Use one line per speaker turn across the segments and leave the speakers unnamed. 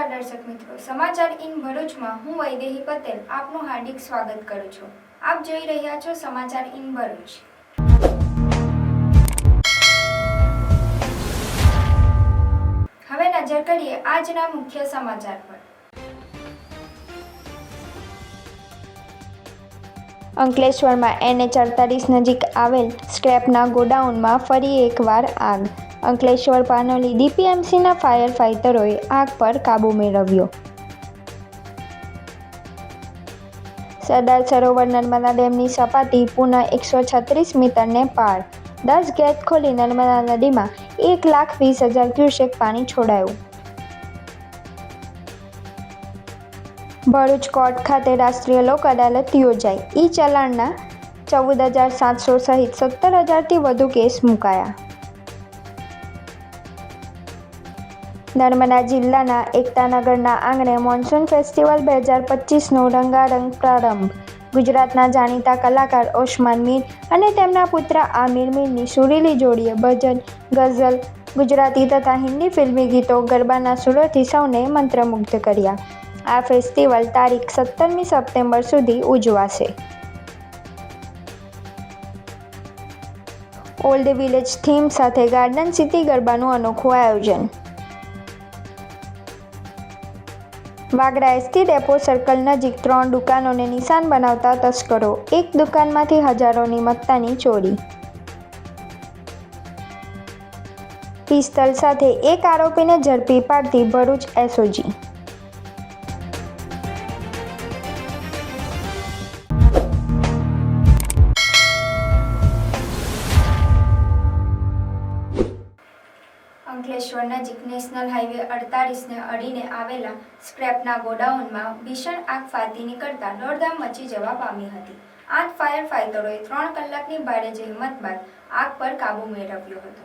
નમસ્કાર દર્શક મિત્રો, સમાચાર ઇન ભરૂચમાં હું વૈદેહી પટેલ આપનું હાર્દિક સ્વાગત કરું છું। આપ જોઈ રહ્યા છો સમાચાર ઇન ભરૂચ। હવે નજર કરીએ આજના મુખ્ય સમાચાર પર। અંકલેશ્વરમાં NH48 નજીક આવેલ સ્ક્રેપના ગોડાઉનમાં ફરી એકવાર આગ। અંકલેશ્વર પાનોલી DPMCના ફાયર ફાઇટરોએ આગ પર કાબૂ મેળવ્યો। સરદાર સરોવર નર્મદા ડેમની સપાટી પુનઃ 136 મીટરને પાર। 10 ગેટ ખોલી નર્મદા નદીમાં 1,20,000 ક્યુસેક પાણી છોડાયું। ભરૂચ કોર્ટ ખાતે રાષ્ટ્રીય લોક અદાલત યોજાઈ। ઈ-ચલાણના 14,700 સહિત 17,000થી વધુ કેસ મુકાયા। નર્મદા જિલ્લાના એકતાનગરના આંગણે મોન્સૂન ફેસ્ટિવલ 2025નો રંગારંગ પ્રારંભ। ગુજરાતના જાણીતા કલાકાર ઓસ્માન મીર અને તેમના પુત્ર આમિર મીરની સુરીલી જોડીએ ભજન, ગઝલ, ગુજરાતી તથા હિન્દી ફિલ્મી ગીતો, ગરબાના સુરોથી સૌને મંત્રમુગ્ધ કર્યા। આ ફેસ્ટિવલ તારીખ 17મી સપ્ટેમ્બર સુધી ઉજવાશે। ઓલ્ડ વિલેજ થીમ સાથે ગાર્ડન સિટી ગરબાનું અનોખું આયોજન। વાગરા ST ડેપો સર્કલ નજીક 3 દુકાનોને નિશાન બનાવતા તસ્કરો। એક દુકાનમાંથી હજારોની મત્તાની ચોરી। પિસ્તલ સાથે એક આરોપીને ઝડપી પાડતી ભરૂચ SOG। અંકલેશ્વર નજીક નેશનલ હાઈવે 48ને અડીને આવેલા સ્ક્રેપના ગોડાઉનમાં ભીષણ આગ ફાટી નીકળતા દોડધામ મચી જવા પામી હતી। 8 ફાયર ફાઇટરોએ 3 કલાકની ભારે જહેમત બાદ આગ પર કાબૂ મેળવ્યો હતો।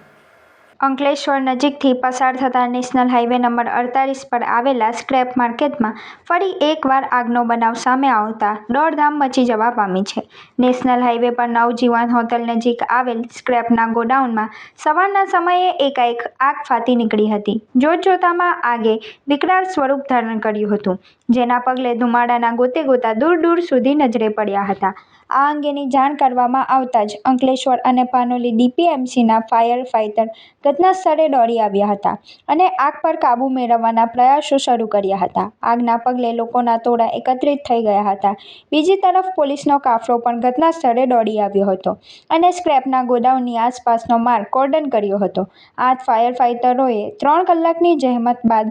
અંકલેશ્વર નજીકથી પસાર થતા નેશનલ હાઈવે નંબર 48 પર આવેલા સ્ક્રેપ માર્કેટમાં ફરી એકવાર આગનો બનાવ સામે આવતા દોડધામ મચી જવા પામી છે। નેશનલ હાઈવે પર નવજીવન હોટલ નજીક આવેલ સ્ક્રેપના ગોડાઉનમાં સવારના સમયે એકાએક આગ ફાટી નીકળી હતી। જોતજોતામાં આગે વિકરાળ સ્વરૂપ ધારણ કર્યું હતું, જેના પગલે ધુમાડાના ગોતેગોતા દૂર દૂર સુધી નજરે પડ્યા હતા। આ અંગેની જાણ કરવામાં આવતા જ અંકલેશ્વર અને પાનોલી DPMCના ફાયર ફાઇટર ઘટના સ્થળે દોડી આવ્યા હતા અને આગ પર કાબૂ મેળવવાના પ્રયાસો શરૂ કર્યા હતા। આગના પગલે લોકોના ટોળા એકત્રિત થઈ ગયા હતા। બીજી તરફ પોલીસનો કાફલો પણ ઘટના સ્થળે દોડી આવ્યો હતો અને સ્ક્રેપના ગોડાઉનની આસપાસનો માર્ગ કોર્ડન કર્યો હતો। 8 ફાયર ફાઇટરોએ 3 કલાકની જહેમત બાદ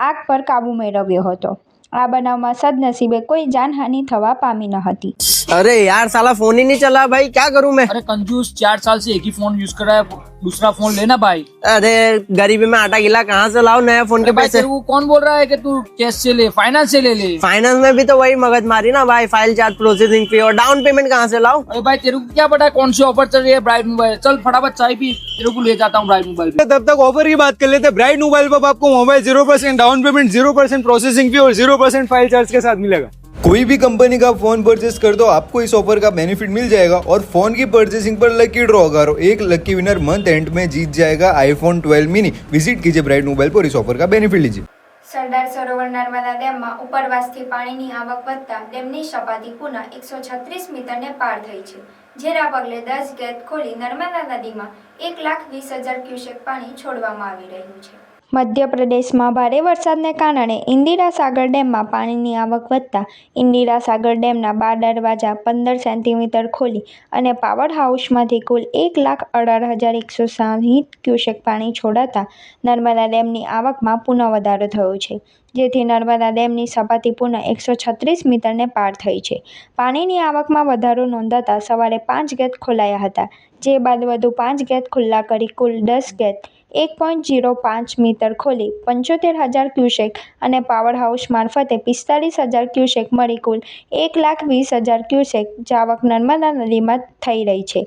આગ પર કાબૂ મેળવ્યો હતો। આ બનાવમાં સદનસીબે કોઈ જાનહાનિ થવા પામી ન હતી।
अरे यार साला फोन ही नहीं चला भाई, क्या करूं मैं?
अरे कंजूस 4 साल से एक ही फोन यूज कर रहा है, दूसरा फोन लेना भाई।
अरे गरीबी में आटा गिला कहाँ से लाऊं नया फोन के पैसे?
तेरे को कौन बोल रहा है कि तू कैश से ले, फाइनेंस से ले ले।
फाइनेंस में भी तो वही मगज मारी ना भाई, फाइल चार्ज, प्रोसेसिंग फी और डाउन पेमेंट कहाँ से लाऊं?
अरे भाई तेरे को क्या पता है कौन सी ऑफर चल रही है ब्राइट मोबाइल। चल फटाफट चाय पी, तेरे को ले जाता हूँ ब्राइट मोबाइल पे।
तब तक ऑफर की बात कर लेते हैं। ब्राइट मोबाइल पर आपको mobile 0% down payment, 0% processing fee और 0% फाइल चार्ज के साथ मिलेगा।
कोई भी कंपनी का फोन परचेस कर दो, आपको इस ऑफर का बेनिफिट मिल जाएगा और फोन की परचेसिंग पर लकी ड्रॉ करो, एक लकी विनर मंथ एंड में जीत जाएगा iPhone 12 मिनी। विजिट कीजिए ब्राइट मोबाइल पर, इस ऑफर का बेनिफिट लीजिए।
સરદાર સરોવર નર્મદા ડેમમાં ઉપરવાસથી પાણીની આવક વધતા ડેમની સપાટી પુનઃ 136 મીટરને પાર થઈ છે, જેના પગલે 10 ગેટ ખોલી નર્મદા નદીમાં 1,20,000 ક્યુસેક પાણી છોડવામાં આવી રહ્યું છે। મધ્યપ્રદેશમાં ભારે વરસાદને કારણે ઇન્દિરા સાગર ડેમમાં પાણીની આવક વધતા ઇન્દિરા સાગર ડેમના 12 દરવાજા 15 સેન્ટીમીટર ખોલી અને પાવર હાઉસમાંથી કુલ 1,18,160 ક્યુસેક પાણી છોડાતા નર્મદા ડેમની આવકમાં પુનઃ વધારો થયો છે, જેથી નર્મદા ડેમની સપાટી પુનઃ 136 મીટરને પાર થઈ છે। પાણીની આવકમાં વધારો નોંધાતા સવારે 5 ગેટ ખોલાયા હતા, જે બાદ વધુ 5 ગેટ ખુલ્લા કરી કુલ 10 ગેટ 1.05 મીટર ખોલી 75,000 ક્યુસેક અને પાવર હાઉસ મારફતે 45,000 ક્યુસેક મળી કુલ 1,20,000 ક્યુસેક જાવક નર્મદા નદીમાં થઈ રહી છે।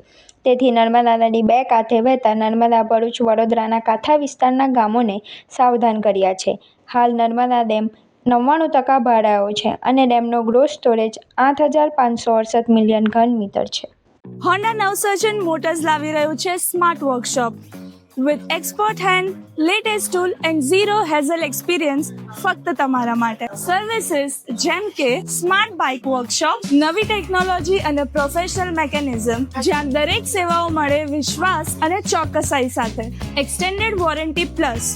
તેથી નર્મદા નદી બે કાંઠે વહેતા નર્મદા, ભરૂચ, વડોદરાના કાંઠા વિસ્તારના ગામોને સાવધાન કર્યા છે। હાલ નર્મદા ડેમ 99% ભરાયો છે અને ડેમનો ગ્રોસ સ્ટોરેજ 8,568 મિલિયન ઘન મીટર છે।
હોન્ડા નવસર્જન મોટર્સ લાવી રહ્યું છે smart workshop. With expert hand, latest tool and zero hazel experience ફક્ત તમારા માટે. સર્વિસીસ જેમ કે સ્માર્ટ બાઇક વર્કશોપ, નવી ટેકનોલોજી અને પ્રોફેશનલ મેકેનિઝમ, જ્યાં દરેક સેવાઓ મળે વિશ્વાસ અને ચોકસાઈ સાથે. એક્સટેન્ડેડ વોરંટી પ્લસ,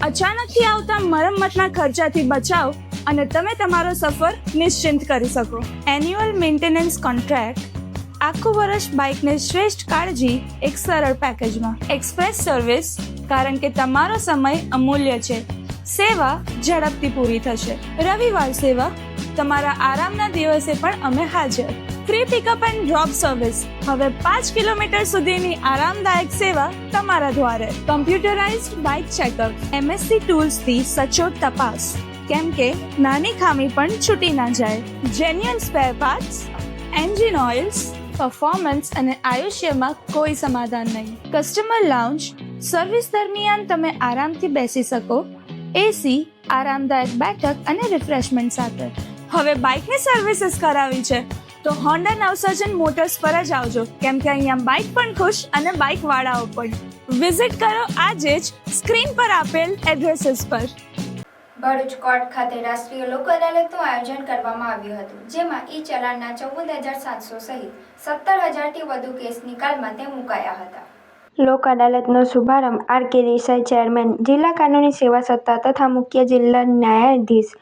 અચાનકથી આવતા મરમ્મતના ખર્ચાથી બચાવ અને તમે તમારો સફર નિશ્ચિંત કરી શકો. એન્યુઅલ મેન્ટેનન્સ કોન્ટ્રાક્ટ, આખું વર્ષ બાઇકને શ્રેષ્ઠ કાળજી એક સરળ પેકેજમાં. એક્સપ્રેસ સર્વિસ, કારણ કે તમારો સમય અમૂલ્ય છે. સેવા ઝડપથી પૂરી થશે. રવિવાર સેવા, તમારા આરામના દિવસે પણ અમે હાજર. Free pickup and drop service, હવે 5 કિલોમીટર સુધીની આરામદાયક સેવા તમારા દ્વારે. કમ્પ્યુટરાઇઝ્ડ બાઇક ચેકઅપ, MSC ટૂલ્સથી સચોટ તપાસ, કેમ કે નાની ખામી પણ છૂટી ના જાય. Genuine spare parts, engine oils, performance અને આયુષ્યમાં કોઈ સમાધાન નહીં. કસ્ટમર લાઉન્જ, સર્વિસ દરમિયાન તમે આરામથી બેસી શકો. AC, આરામદાયક બેઠક અને રિફ્રેશમેન્ટ સાથે. હવે બાઇકની સર્વિસીસ કરાવી છે તો હોન્ડા નવસર્જન મોટર્સ પર જ આવજો, કેમ કે અહીંયા બાઇક પણ ખુશ અને બાઇક વાળાઓ પણ. વિઝિટ કરો આજે જ સ્ક્રીન પર આપેલ એડ્રેસીસ પર.
ભરૂચ કોર્ટ ખાતે રાષ્ટ્રીય લોક અદાલતનું આયોજન કરવામાં આવ્યું હતું, જેમાં ચલાણના 14,700 સહિત 17,000થી વધુ કેસ નિકાલમાં તે મુકાયા હતા. લોક અદાલતનો શુભારંભ RK દેસાઈ, ચેરમેન, જિલ્લા કાનૂની સેવા સત્તા તથા મુખ્ય જિલ્લા ન્યાયાધીશ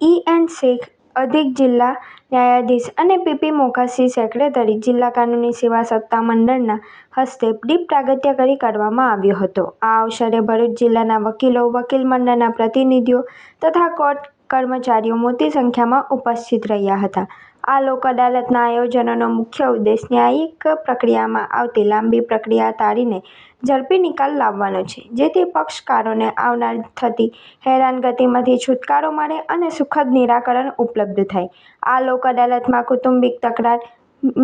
EN શેખ, અધિક જિલ્લા ન્યાયાધીશ અને PP મોકાસી, સેક્રેટરી, જિલ્લા કાનૂની સેવા સત્તા મંડળના હસ્તે દીપ પ્રાગટ્ય કરી કરવામાં આવ્યો હતો. આ અવસરે ભરૂચ જિલ્લાના વકીલો, વકીલ મંડળના પ્રતિનિધિઓ તથા કોર્ટ કર્મચારીઓ મોટી સંખ્યામાં ઉપસ્થિત રહ્યા હતા. આ લોક અદાલતના આયોજનનો મુખ્ય ઉદ્દેશ ન્યાયિક પ્રક્રિયામાં આવતી લાંબી પ્રક્રિયા ટાળીને ઝડપી નિકાલ લાવવાનો છે, જેથી પક્ષકારોને આવનાર થતી હેરાનગતિમાંથી છુટકારો મળે અને સુખદ નિરાકરણ ઉપલબ્ધ થાય. આ લોક અદાલતમાં કૌટુંબિક તકરાર,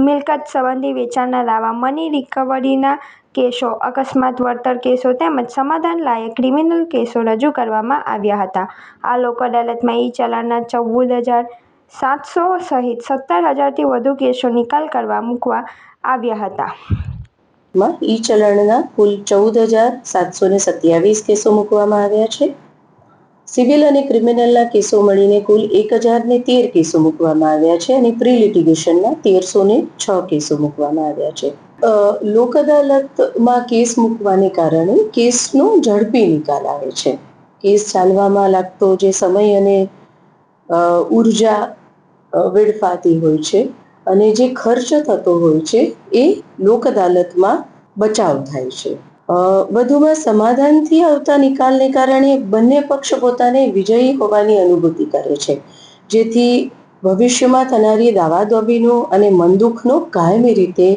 મિલકત સંબંધી વેચાણના દાવા, મની રિકવરીના કેસો, અકસ્માત વળતર કેસો તેમજ સમાધાન લાયક ક્રિમિનલ કેસો રજૂ કરવામાં આવ્યા હતા. આ લોક અદાલતમાં ચલાણના 14,700 સહિત 17,000થી વધુ કેસો નિકાલ કરવા મૂકવા આવ્યા હતા.
ચલણના કુલ 14,727 કેસો મૂકવામાં આવ્યા છે. સિવિલ અને ક્રિમિનલના કેસો મળીને કુલ 1,013 કેસો મૂકવામાં આવ્યા છે અને પ્રી લિટિગેશનના 1,306 કેસો મૂકવામાં આવ્યા છે. લોક અદાલતમાં કેસ મૂકવાને કારણે કેસનો ઝડપી નિકાલ આવે છે. કેસ ચાલવામાં લાગતો જે સમય અને ઉર્જા વેડફાતી હોય છે અને જે ખર્ચ થતો હોય છે એ લોક અદાલતમાં બચાવ થાય છે. વધુમાં સમાધાનથી આવતા નિકાલને કારણે બંને પક્ષ પોતાને વિજયી હોવાની અનુભૂતિ કરે છે, જેથી ભવિષ્યમાં થનારી દાવાદાવીનો અને મનદુખનો કાયમી રીતે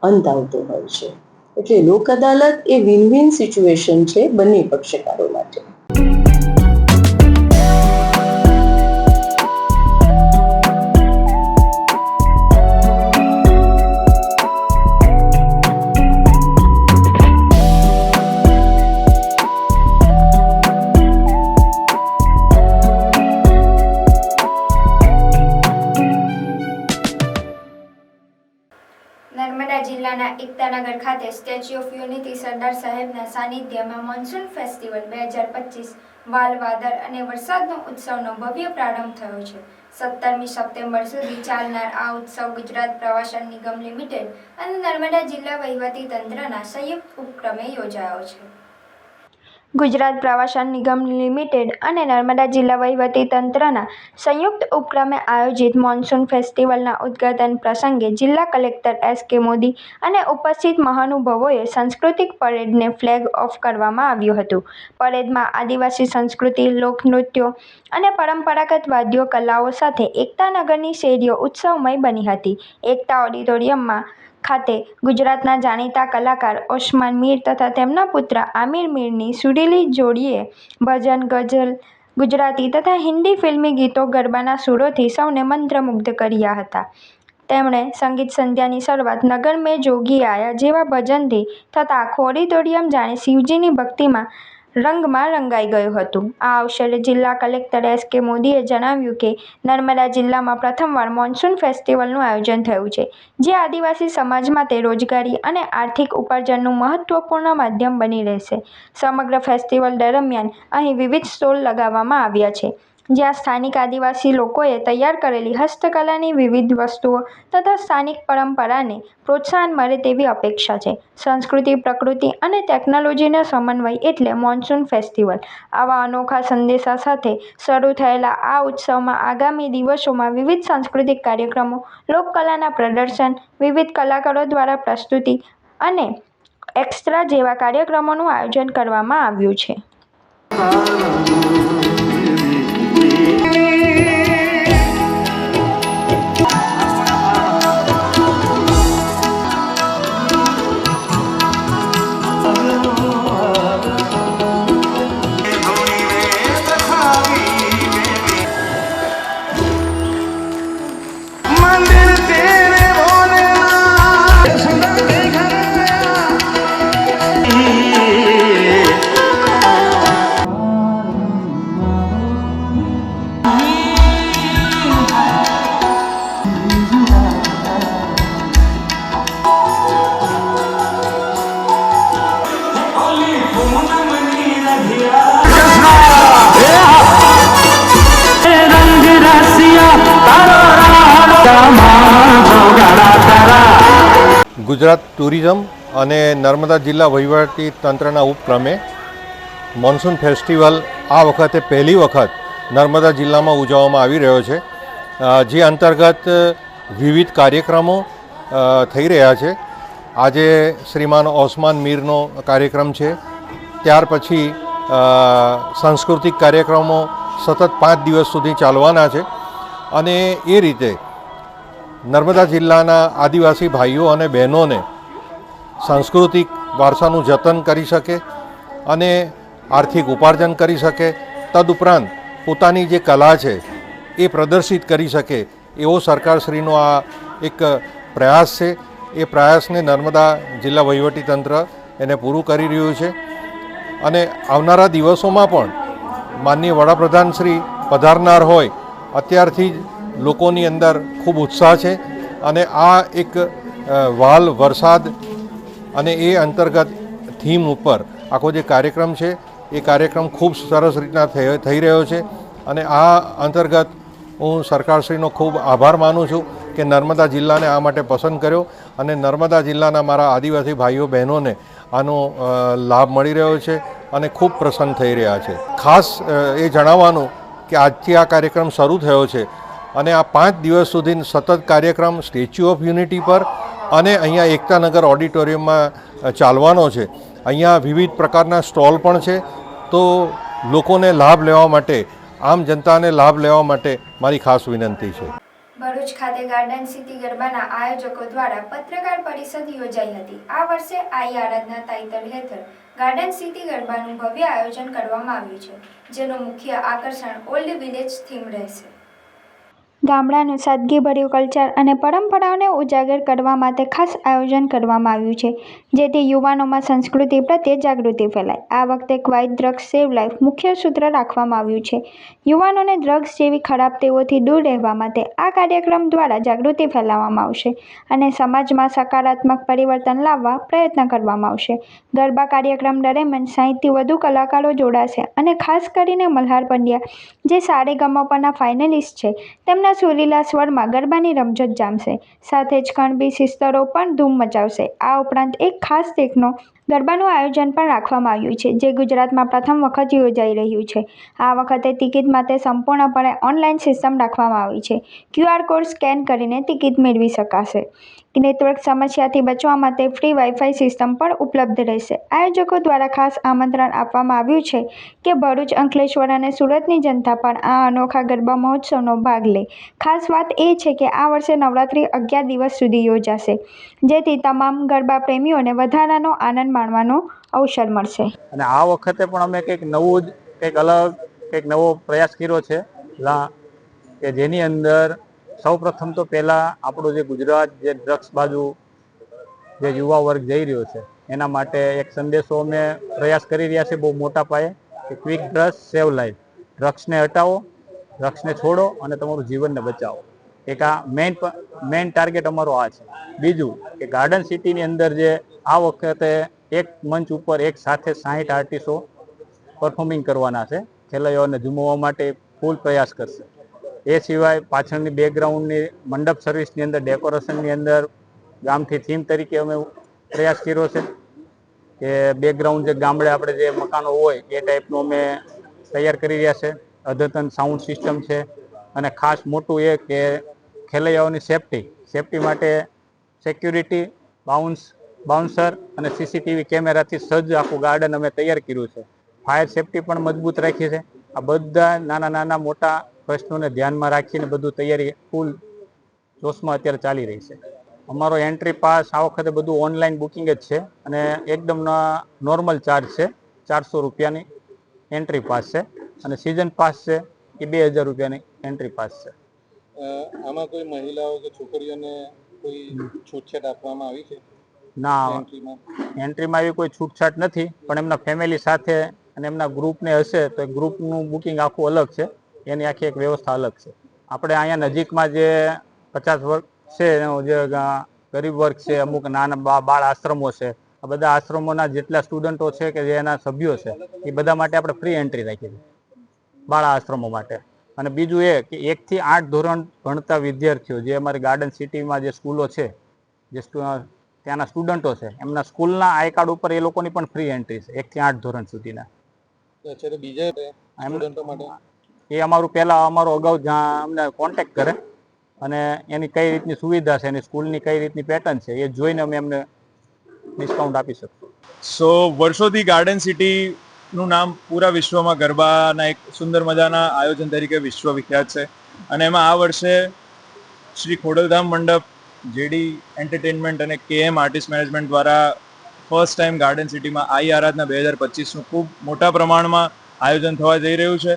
અંત આવતો હોય છે. એટલે લોક અદાલત એ વિન વિન સિચ્યુએશન છે બંને પક્ષકારો માટે.
નર્મદા જિલ્લાના એકતાનગર ખાતે સ્ટેચ્યુ ઓફ યુનિટી સરદાર સાહેબના સાનિધ્યમાં મોન્સૂન ફેસ્ટિવલ 2025 વાલવાદર અને વરસાદનો ઉત્સવનો ભવ્ય પ્રારંભ થયો છે. 17મી સપ્ટેમ્બર સુધી ચાલનાર આ ઉત્સવ ગુજરાત પ્રવાસન નિગમ લિમિટેડ અને નર્મદા જિલ્લા વહીવટી તંત્રના સંયુક્ત ઉપક્રમે યોજાયો છે. ગુજરાત પ્રવાસન નિગમ લિમિટેડ અને નર્મદા જિલ્લા વહીવટી તંત્રના સંયુક્ત ઉપક્રમે આયોજિત મોન્સૂન ફેસ્ટિવલના ઉદ્ઘાટન પ્રસંગે જિલ્લા કલેક્ટર SK મોદી અને ઉપસ્થિત મહાનુભાવોએ સાંસ્કૃતિક પરેડને ફ્લેગ ઓફ કરવામાં આવ્યું હતું. પરેડમાં આદિવાસી સંસ્કૃતિ, લોકનૃત્યો અને પરંપરાગત વાદ્યો કલાઓ સાથે એકતાનગરની શેરીઓ ઉત્સવમય બની હતી. એકતા ઓડિટોરિયમમાં ખાતે ગુજરાતના જાણીતા કલાકાર ઓસ્માન મીર તથા તેમના પુત્ર આમિર મીરની સુરીલી જોડીએ ભજન, ગઝલ, ગુજરાતી તથા હિન્દી ફિલ્મી ગીતો, ગરબાના સૂરોથી સૌને મંત્રમુગ્ધ કર્યા હતા. તેમણે સંગીત સંધ્યાની શરૂઆત નગર મેં જોગી આયા જેવા ભજનથી થતાં આખું ઓડિટોરિયમ જાણે શિવજીની ભક્તિમાં રંગમાં રંગાઈ ગયું હતું. આ અવસરે જિલ્લા કલેક્ટર S.K. મોદીએ જણાવ્યું કે નર્મદા જિલ્લામાં પ્રથમવાર મોન્સૂન ફેસ્ટિવલનું આયોજન થયું છે, જે આદિવાસી સમાજ માટે રોજગારી અને આર્થિક ઉપાર્જનનું મહત્વપૂર્ણ માધ્યમ બની રહેશે. સમગ્ર ફેસ્ટિવલ દરમિયાન અહીં વિવિધ સ્ટોલ લગાવવામાં આવ્યા છે, જ્યાં સ્થાનિક આદિવાસી લોકોએ તૈયાર કરેલી હસ્તકલાની વિવિધ વસ્તુઓ તથા સ્થાનિક પરંપરાને પ્રોત્સાહન મળે તેવી અપેક્ષા છે. સંસ્કૃતિ, પ્રકૃતિ અને ટેકનોલોજીનો સમન્વય એટલે મોન્સૂન ફેસ્ટિવલ. આવા અનોખા સંદેશા સાથે શરૂ થયેલા આ ઉત્સવમાં આગામી દિવસોમાં વિવિધ સાંસ્કૃતિક કાર્યક્રમો, લોકકલાના પ્રદર્શન, વિવિધ કલાકારો દ્વારા પ્રસ્તુતિ અને એક્સ્ટ્રા જેવા કાર્યક્રમોનું આયોજન કરવામાં આવ્યું છે.
ગુજરાત ટુરિઝમ અને નર્મદા જિલ્લા વહીવટી તંત્રના ઉપક્રમે મોન્સૂન ફેસ્ટિવલ આ વખતે પહેલી વખત નર્મદા જિલ્લામાં ઉજવવામાં આવી રહ્યો છે, જે અંતર્ગત વિવિધ કાર્યક્રમો થઈ રહ્યા છે. આજે શ્રીમાન ઓસ્માન મીરનો કાર્યક્રમ છે, ત્યાર પછી સાંસ્કૃતિક કાર્યક્રમો સતત 5 દિવસ સુધી ચાલવાના છે અને એ રીતે નર્મદા જિલ્લાના આદિવાસી ભાઈઓ અને બહેનોને સાંસ્કૃતિક વારસાનું જતન કરી શકે અને આર્થિક ઉપાર્જન કરી શકે, તદુપરાંત પોતાની જે કલા છે એ પ્રદર્શિત કરી શકે એવો સરકારશ્રીનો આ એક પ્રયાસ છે. એ પ્રયાસને નર્મદા જિલ્લા વહીવટીતંત્ર એને પૂરું કરી રહ્યું છે અને આવનારા દિવસોમાં પણ માનનીય વડાપ્રધાન શ્રી પધારનાર હોય અત્યારથી જ લોકોની અંદર ખૂબ ઉત્સાહ છે અને આ એક વાલ વરસાદ અને એ અંતર્ગત થીમ ઉપર આખો જે કાર્યક્રમ છે એ કાર્યક્રમ ખૂબ સરસ રીતના થઈ રહ્યો છે અને આ અંતર્ગત હું સરકારશ્રીનો ખૂબ આભાર માનું છું કે નર્મદા જિલ્લાને આ માટે પસંદ કર્યો અને નર્મદા જિલ્લાના મારા આદિવાસી ભાઈઓ બહેનોને આનો લાભ મળી રહ્યો છે અને ખૂબ પ્રસન્ન થઈ રહ્યા છે. ખાસ એ જણાવવાનું કે આજથી આ કાર્યક્રમ શરૂ થયો છે અને આ 5 દિવસ સુધી સતત કાર્યક્રમ સ્ટેચ્યુ ઓફ યુનિટી પર અને અહીંયા એકતાનગર ઓડિટોરિયમમાં ચાલવાનો છે. અહીંયા વિવિધ પ્રકારના સ્ટોલ પણ છે, તો લોકોને લાભ લેવા માટે, આમ જનતાને લાભ લેવા માટે મારી ખાસ વિનંતી છે.
ભરૂચ ખાતે ગાર્ડન સિટી ગરબાના આયોજકો દ્વારા પત્રકાર પરિષદ યોજાઈ હતી. આ વર્ષે આઈ આરાધના ટાઇટલ હેઠળ ગાર્ડન સિટી ગરબાનું ભવ્ય આયોજન કરવામાં આવ્યું છે, જેનું મુખ્ય આકર્ષણ ઓલ્ડ વિલેજ થીમ રહેશે. ગામડાનું સાદગીભર્યું કલ્ચર અને પરંપરાઓને ઉજાગર કરવા માટે ખાસ આયોજન કરવામાં આવ્યું છે, જેથી યુવાનોમાં સંસ્કૃતિ પ્રત્યે જાગૃતિ ફેલાય. આ વખતે ક્વાઇટ ડ્રગ્સ સેવ લાઈફ મુખ્ય સૂત્ર રાખવામાં આવ્યું છે. યુવાનોને ડ્રગ્સ જેવી ખરાબ ટેવોથી દૂર રહેવા માટે આ કાર્યક્રમ દ્વારા જાગૃતિ ફેલાવવામાં આવશે અને સમાજમાં સકારાત્મક પરિવર્તન લાવવા પ્રયત્ન કરવામાં આવશે. ગરબા કાર્યક્રમ દરમિયાન 60થી વધુ કલાકારો જોડાશે અને ખાસ કરીને મલ્હાર પંડ્યા, જે સારેગામાપાના ફાઇનલિસ્ટ છે, તેમના સુરીલા સ્વરમાં ગરબાની રમઝટ જામશે. સાથે જ કણબી સિસ્ટરો પણ ધૂમ મચાવશે. આ ઉપરાંત એક ખાસ ટેકનો ગરબાનું આયોજન પણ રાખવામાં આવ્યું છે, જે ગુજરાતમાં પ્રથમ વખત યોજાઈ રહ્યું છે. આ વખતે ટિકિટ માટે સંપૂર્ણપણે ઓનલાઈન સિસ્ટમ રાખવામાં આવી છે. QR કોડ સ્કેન કરીને ટિકિટ મેળવી શકાશે. નેટવર્ક સમસ્યાથી બચવા માટે ફ્રી વાઈફાઈ સિસ્ટમ પણ ઉપલબ્ધ રહેશે. આયોજકો દ્વારા ખાસ આમંત્રણ આપવામાં આવ્યું છે કે ભરૂચ, અંકલેશ્વર અને સુરતની જનતા પણ આ અનોખા ગરબા મહોત્સવનો ભાગ લે. ખાસ વાત એ છે કે આ વર્ષે નવરાત્રિ 11 દિવસ સુધી યોજાશે, જેથી તમામ ગરબા પ્રેમીઓને વધારાનો આનંદ માણવાનો અવસર મળશે.
અને આ વખતે પણ અમે કંઈક નવું જ, કંઈક અલગ, કંઈક નવો પ્રયાસ કર્યો છે કે જેની અંદર સૌપ્રથમ તો પહેલાં આપણું જે ગુજરાત જે ડ્રગ્સ બાજુ જે યુવા વર્ગ જઈ રહ્યો છે એના માટે એક સંદેશો અમે પ્રયાસ કરી રહ્યા છીએ બહુ મોટા પાયે કે ક્વિક ડ્રગ્સ સેવ લાઈફ. ડ્રગ્સને હટાવો, ડ્રગ્સને છોડો અને તમારું જીવનને બચાવો. એક આ મેઇન ટાર્ગેટ અમારો આ છે. બીજું કે ગાર્ડન સિટીની અંદર જે આ વખતે એક મંચ ઉપર એક સાથે 60 આર્ટિસ્ટો પરફોર્મિંગ કરવાના છે. ખેલૈયાઓને ઝૂમવવા માટે ફૂલ પ્રયાસ કરશે. એ સિવાય પાછળની બેકગ્રાઉન્ડની મંડપ સર્વિસની અંદર ડેકોરેશનની અંદર ગામથી થીમ તરીકે અમે પ્રયાસ કર્યો છે કે બેકગ્રાઉન્ડ જે ગામડે આપણે જે મકાનો હોય એ ટાઈપનું અમે તૈયાર કરી રહ્યા છે. અદ્યતન સાઉન્ડ સિસ્ટમ છે અને ખાસ મોટું એ કે ખેલૈયાઓની સેફટી માટે સિક્યુરિટી, બાઉન્સર અને સીસીટીવી કેમેરાથી સજ્જ આખું ગાર્ડન અમે તૈયાર કર્યું છે. ફાયર સેફટી પણ મજબૂત રાખી છે. આ બધા નાના મોટા પ્રશ્નોને ધ્યાનમાં રાખીને બધું તૈયારી ફૂલ જોશમાં અત્યારે ચાલી રહી છે. અમારો એન્ટ્રી પાસ આ વખતે બધું ઓનલાઈન બુકિંગ જ છે અને એકદમ નોર્મલ ચાર્જ છે. 400 રૂપિયાની એન્ટ્રી પાસ છે અને સિઝન પાસ છે એ 2000 રૂપિયાની એન્ટ્રી પાસ છે.
આમાં કોઈ મહિલાઓ કે છોકરીઓને કોઈ છૂટછાટ આપવામાં આવી છે?
ના, એન્ટ્રીમાં એવી કોઈ છૂટછાટ નથી, પણ એમના ફેમિલી સાથે અને એમના ગ્રુપને હશે તો ગ્રુપનું બુકિંગ આખું અલગ છે. એની આખી એક વ્યવસ્થા અલગ છે. આપણે અહીંયા નજીકમાં જે 50 વર્ગ છે, જે ગરીબ વર્ગ છે, અમુક નાના બાળ આશ્રમો છે, આ બધા આશ્રમોના જેટલા સ્ટુડન્ટો છે કે જે એના સભ્યો છે એ બધા માટે આપણે ફ્રી એન્ટ્રી રાખી છે બાળ આશ્રમો માટે. અને બીજું એ કે 1 થી 8 ધોરણ ભણતા વિદ્યાર્થીઓ જે અમારી ગાર્ડન સિટીમાં જે સ્કૂલો છે, જે ત્યાંના સ્ટુડન્ટો છે, એમના સ્કૂલના આઈ કાર્ડ ઉપર એ લોકોની પણ ફ્રી એન્ટ્રી છે 1 થી 8 ધોરણ સુધીના. એ અમારો અગાઉ જ્યાં અમને કોન્ટેક્ટ કરે અને એની કઈ રીતની સુવિધા છે, એની સ્કૂલની કઈ રીતની પેટર્ન છે એ જોઈને અમે એમને ડિસ્કાઉન્ટ આપી શકશું.
સો વર્ષોથી ગાર્ડન સિટીનું નામ પૂરા વિશ્વમાં ગરબાના એક સુંદર મજાના આયોજન તરીકે વિશ્વવિખ્યાત છે અને એમાં આ વર્ષે શ્રી ખોડલધામ મંડપ, જેડી એન્ટરટેનમેન્ટ અને KM આર્ટિસ્ટ મેનેજમેન્ટ દ્વારા ફર્સ્ટ ટાઈમ ગાર્ડન સિટીમાં આઈ આરાધના 2025નું ખૂબ મોટા પ્રમાણમાં આયોજન થવા જઈ રહ્યું છે,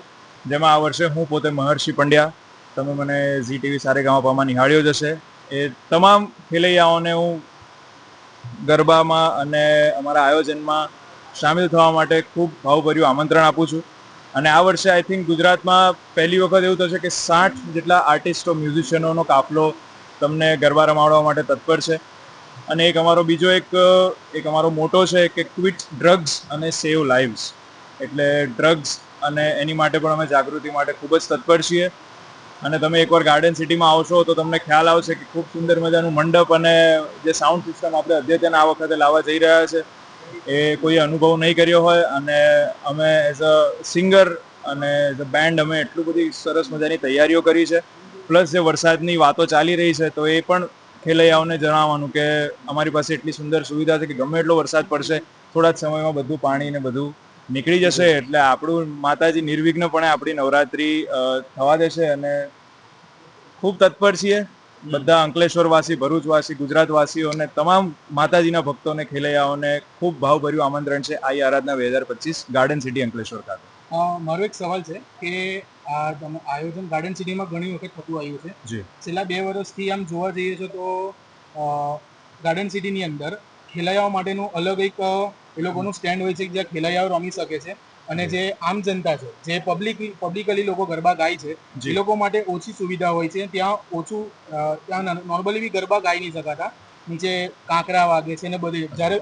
જેમાં આ વર્ષે હું પોતે મહર્ષિ પંડ્યા, તમે મને ઝી ટીવી સારેગામાપામાં નિહાળ્યો જ હશે, એ તમામ ખેલૈયાઓને હું ગરબામાં અને અમારા આયોજનમાં સામેલ થવા માટે ખૂબ ભાવભર્યું આમંત્રણ આપું છું. અને આ વર્ષે આઈ થિંક ગુજરાતમાં પહેલી વખત એવું થશે કે 60 જેટલા આર્ટિસ્ટો, મ્યુઝિશિયનોનો કાફલો તમને ગરબા રમાડવા માટે તત્પર છે. અને એક અમારો બીજો એક અમારો મોટો છે કે ક્વિટ ડ્રગ્સ અને સેવ લાઈવ્સ, એટલે ડ્રગ્સ અને એની માટે પણ અમે જાગૃતિ માટે ખૂબ જ તત્પર છીએ. અને તમે એકવાર ગાર્ડન સિટીમાં આવશો તો તમને ખ્યાલ આવશે કે ખૂબ સુંદર મજાનું મંડપ અને જે સાઉન્ડ સિસ્ટમ આપણે અદ્યતન આ વખતે લાવવા જઈ રહ્યા છે એ કોઈ અનુભવ નહીં કર્યો હોય. અને અમે એઝ અ સિંગર અને એઝ અ બેન્ડ અમે એટલું બધી સરસ મજાની તૈયારીઓ કરી છે. પ્લસ જે વરસાદની વાતો ચાલી રહી છે તો એ પણ ખેલૈયાઓને જણાવવાનું કે અમારી પાસે એટલી સુંદર સુવિધા છે કે ગમે એટલો વરસાદ પડશે થોડા જ સમયમાં બધું પાણી ને બધું નીકળી જશે. એટલે આપણું માતાજી નિર્વિઘ્નપણે આપણી નવરાત્રી થવા દેશે અને ખૂબ તત્પર છીએ બધા અંકલેશ્વરવાસી, ભરૂચવાસી, ગુજરાતવાસીઓને, તમામ માતાજીના ભક્તોને, ખેલૈયાઓને ખૂબ ભાવભર્યું આમંત્રણ છે આઈ આરાધના 2025 ગાર્ડન સિટી અંકલેશ્વર ખાતે.
મારો એક સવાલ છે કે આ આયોજન ગાર્ડન સિટીમાં ઘણી વખત થતું આવ્યું છે.
જી.
છેલ્લા 2 વર્ષથી આમ જોવા જઈએ છે તો ગાર્ડન સિટીની અંદર ખેલૈયાઓ માટેનું અલગ એક એ લોકોનું સ્ટેન્ડ હોય છે જ્યાં ખેલૈયાઓ રમી શકે છે અને જે આમ જનતા છે, જે પબ્લિકલી લોકો ગરબા ગાય છે એ લોકો માટે ઓછી સુવિધા હોય છે. ત્યાં નોર્મલી બી ગરબા ગાઈ નહીં શકાતા, નીચે કાંકરા વાગે છે ને બધે. જ્યારે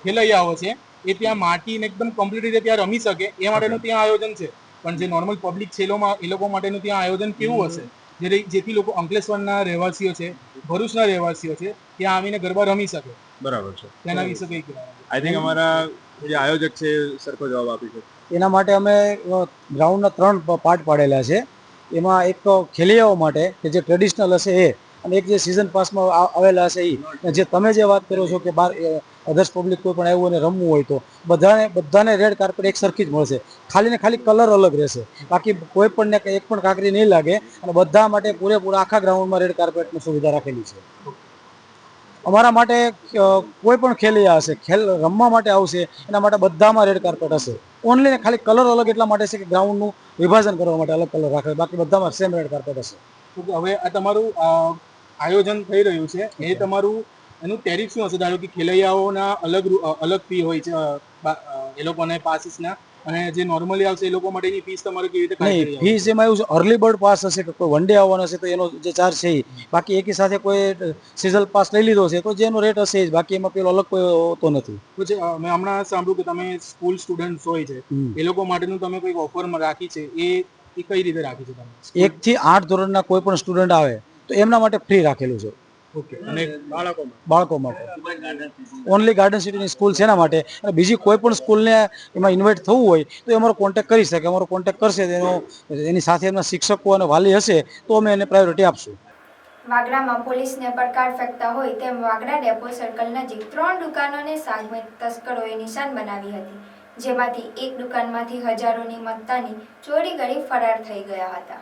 ખેલૈયાઓ છે એ ત્યાં માટીને એકદમ કમ્પ્લીટ રીતે ત્યાં રમી શકે એ માટેનું ત્યાં આયોજન છે. પણ જે નોર્મલ પબ્લિક છે એ લોકો માટેનું ત્યાં આયોજન કેવું હશે જેથી લોકો અંકલેશ્વરના રહેવાસીઓ છે, ભરૂચના રહેવાસીઓ છે, ત્યાં આવીને ગરબા રમી શકે?
બરાબર છે.
તેના વિશે કંઈ કહેવાનું?
આઈ થિંક અમારા જે આયોજક છે સરખો જવાબ આપી શકે.
એના માટે અમે ગ્રાઉન્ડના 3 પાર્ટ પાડેલા છે. એમાં એક તો ખેલૈયાઓ માટે કે જે ટ્રેડિશનલ હશે એ, અને એક જે સિઝન પાસમાં આવેલા હશે એ. જે તમે જે વાત કરો છો કે બહાર અધર્સ પબ્લિક કોઈ પણ આવ્યું અને રમવું હોય તો બધાને રેડ કાર્પેટ એક સરખી જ મળશે, ખાલી ને ખાલી કલર અલગ રહેશે, બાકી કોઈ પણ એક પણ કાંકરી નહીં લાગે. અને બધા માટે પૂરેપૂરા આખા ગ્રાઉન્ડમાં રેડ કાર્પેટની સુવિધા રાખેલી છે. અમારા માટે કોઈ પણ ખેલૈયા હશે, રમવા માટે આવશે એના માટે બધામાં રેડ કાર્પેટ હશે. ઓનલી ને ખાલી કલર અલગ એટલા માટે છે કે ગ્રાઉન્ડનું વિભાજન કરવા માટે અલગ કલર રાખે, બાકી બધામાં સેમ રેડ કાર્પેટ હશે.
હવે આ તમારું આયોજન થઈ રહ્યું છે એ તમારું એનું ટેરિફ શું હશે? ધારો કે ખેલૈયાઓના અલગ ફી હોય છે એ લોકોને પાસીસના, અને જે નોર્મલી આવશે એ લોકો માટેની ફીસ તમારે કેવી રીતે
નહીં, ફીસ એમાં એવું છે, અર્લી બર્ડ પાસ હશે કે કોઈ વન ડે આવવાનો હશે તો એનો જે ચાર્જ છે એ, બાકી એકી સાથે કોઈ સિઝન પાસ લઈ લીધો છે તો જેનો રેટ હશે જ, બાકી એમાં પેલો અલગ કોઈ હોતો નથી.
પછી મેં હમણાં સાંભળ્યું કે તમે સ્કૂલ સ્ટુડન્ટ્સ હોય છે એ લોકો માટેનું તમે કોઈ ઓફર રાખી છે, એ કઈ રીતે રાખી છે તમે?
1 થી 8 ધોરણના કોઈ પણ સ્ટુડન્ટ આવે તો એમના માટે ફ્રી રાખેલું છે.
ઓકે. અને
બાળકો માટે ઓનલી ગાર્ડન સિટીની સ્કૂલ છે એના માટે. અને બીજી કોઈ પણ સ્કૂલને એમાં ઇન્વાઇટ થવું હોય તો એ અમારો કોન્ટેક્ટ કરી શકે. અમારો કોન્ટેક્ટ કરશે તો એની સાથે એમના શિક્ષકો અને વાલી હશે તો અમે એને પ્રાયોરિટી આપશું.
વાગરામાં પોલીસને પડકાર ફેંકતા હોય તેમ વાગરા ડેપો સર્કલ નજીક 3 દુકાનોને સાગમેત તસ્કરોએ નિશાન બનાવી હતી, જેમાંથી એક દુકાનમાંથી હજારોની મત્તાની ચોરી કરી ફરાર થઈ ગયા હતા.